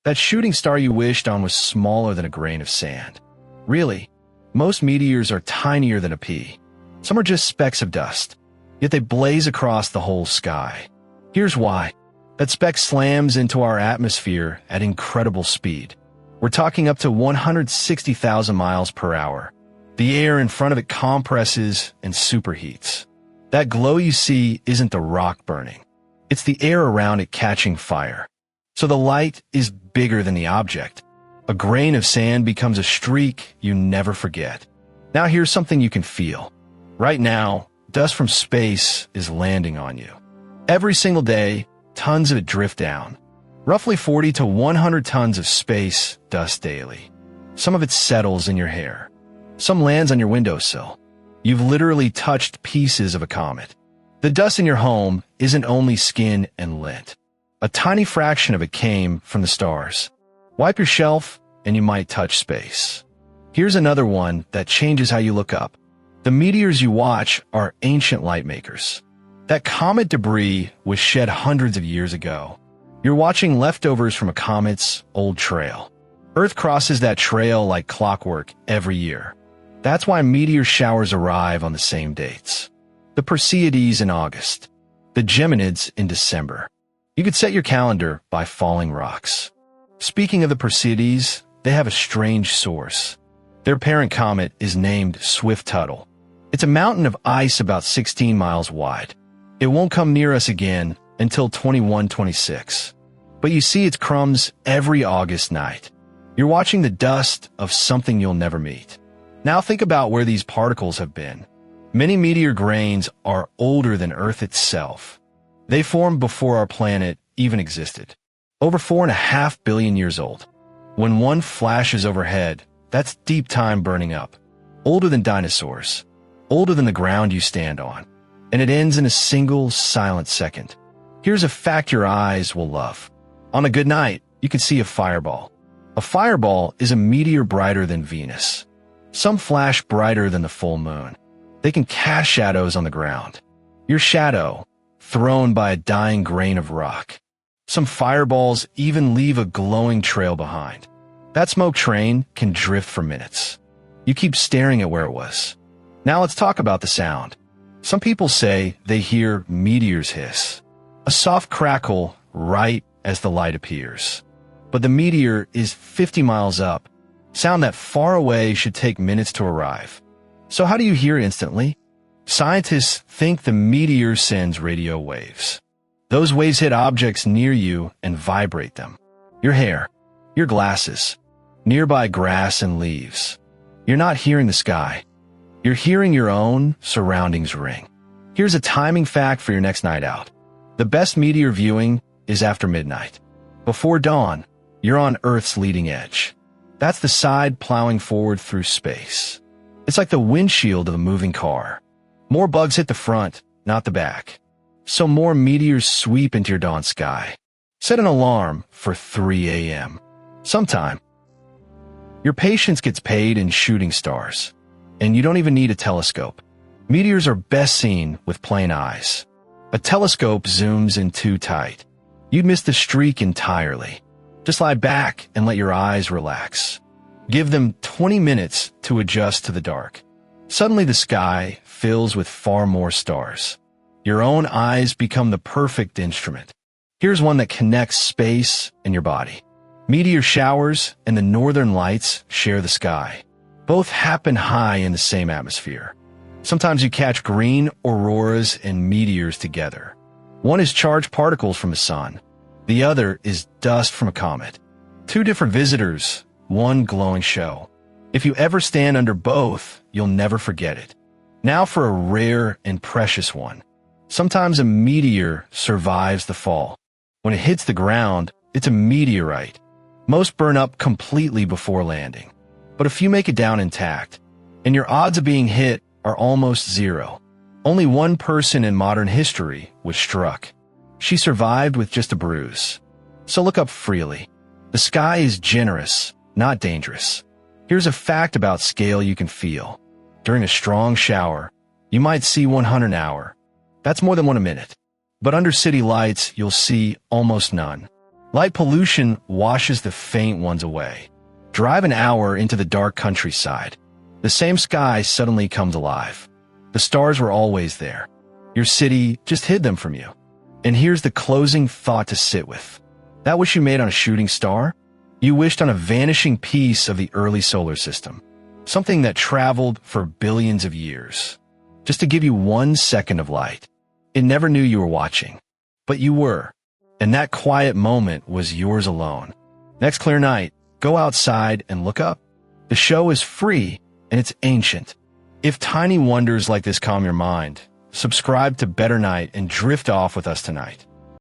That shooting star you wished on was smaller than a grain of sand. Really, most meteors are tinier than a pea. Some are just specks of dust, yet they blaze across the whole sky. Here's why. That speck slams into our atmosphere at incredible speed. We're talking up to 160,000 miles per hour. The air in front of it compresses and superheats. That glow you see isn't the rock burning. It's the air around it catching fire. So the light is bigger than the object. A grain of sand becomes a streak you never forget. Now here's something you can feel. Right now, dust from space is landing on you. Every single day, tons of it drift down. Roughly 40 to 100 tons of space dust daily. Some of it settles in your hair. Some lands on your windowsill. You've literally touched pieces of a comet. The dust in your home isn't only skin and lint. A tiny fraction of it came from the stars. Wipe your shelf, and you might touch space. Here's another one that changes how you look up. The meteors you watch are ancient light makers. That comet debris was shed hundreds of years ago. You're watching leftovers from a comet's old trail. Earth crosses that trail like clockwork every year. That's why meteor showers arrive on the same dates. The Perseids in August. The Geminids in December. You could set your calendar by falling rocks. Speaking of the Perseids, they have a strange source. Their parent comet is named Swift-Tuttle. It's a mountain of ice about 16 miles wide. It won't come near us again until 2126. But you see its crumbs every August night. You're watching the dust of something you'll never meet. Now think about where these particles have been. Many meteor grains are older than Earth itself. They formed before our planet even existed. Over 4.5 billion years old. When one flashes overhead, that's deep time burning up. Older than dinosaurs. Older than the ground you stand on. And it ends in a single silent second. Here's a fact your eyes will love. On a good night, you can see a fireball. A fireball is a meteor brighter than Venus. Some flash brighter than the full moon. They can cast shadows on the ground. Your shadow, thrown by a dying grain of rock. Some fireballs even leave a glowing trail behind. That smoke train can drift for minutes. You keep staring at where it was. Now let's talk about the sound. Some people say they hear meteors hiss. A soft crackle right as the light appears. But the meteor is 50 miles up. Sound that far away should take minutes to arrive. So how do you hear instantly? Scientists think the meteor sends radio waves. Those waves hit objects near you and vibrate them. Your hair, your glasses, nearby grass and leaves. You're not hearing the sky. You're hearing your own surroundings ring. Here's a timing fact for your next night out. The best meteor viewing is after midnight. Before dawn, you're on Earth's leading edge. That's the side plowing forward through space. It's like the windshield of a moving car. More bugs hit the front, not the back. So more meteors sweep into your dawn sky. Set an alarm for 3 a.m. Sometime. Your patience gets paid in shooting stars. And you don't even need a telescope. Meteors are best seen with plain eyes. A telescope zooms in too tight. You'd miss the streak entirely. Just lie back and let your eyes relax. Give them 20 minutes to adjust to the dark. Suddenly the sky fills with far more stars. Your own eyes become the perfect instrument. Here's one that connects space and your body. Meteor showers and the northern lights share the sky. Both happen high in the same atmosphere. Sometimes you catch green auroras and meteors together. One is charged particles from a sun. The other is dust from a comet. Two different visitors, one glowing show. If you ever stand under both, you'll never forget it. Now for a rare and precious one. Sometimes a meteor survives the fall. When it hits the ground, it's a meteorite. Most burn up completely before landing. But a few make it down intact, and your odds of being hit are almost zero. Only one person in modern history was struck. She survived with just a bruise. So look up freely. The sky is generous, not dangerous. Here's a fact about scale you can feel. During a strong shower, you might see 100 an hour. That's more than one a minute. But under city lights, you'll see almost none. Light pollution washes the faint ones away. Drive an hour into the dark countryside. The same sky suddenly comes alive. The stars were always there. Your city just hid them from you. And here's the closing thought to sit with. That wish you made on a shooting star? You wished on a vanishing piece of the early solar system. Something that traveled for billions of years. Just to give you 1 second of light. It never knew you were watching. But you were. And that quiet moment was yours alone. Next clear night, go outside and look up. The show is free and it's ancient. If tiny wonders like this calm your mind, subscribe to Better Night and drift off with us tonight.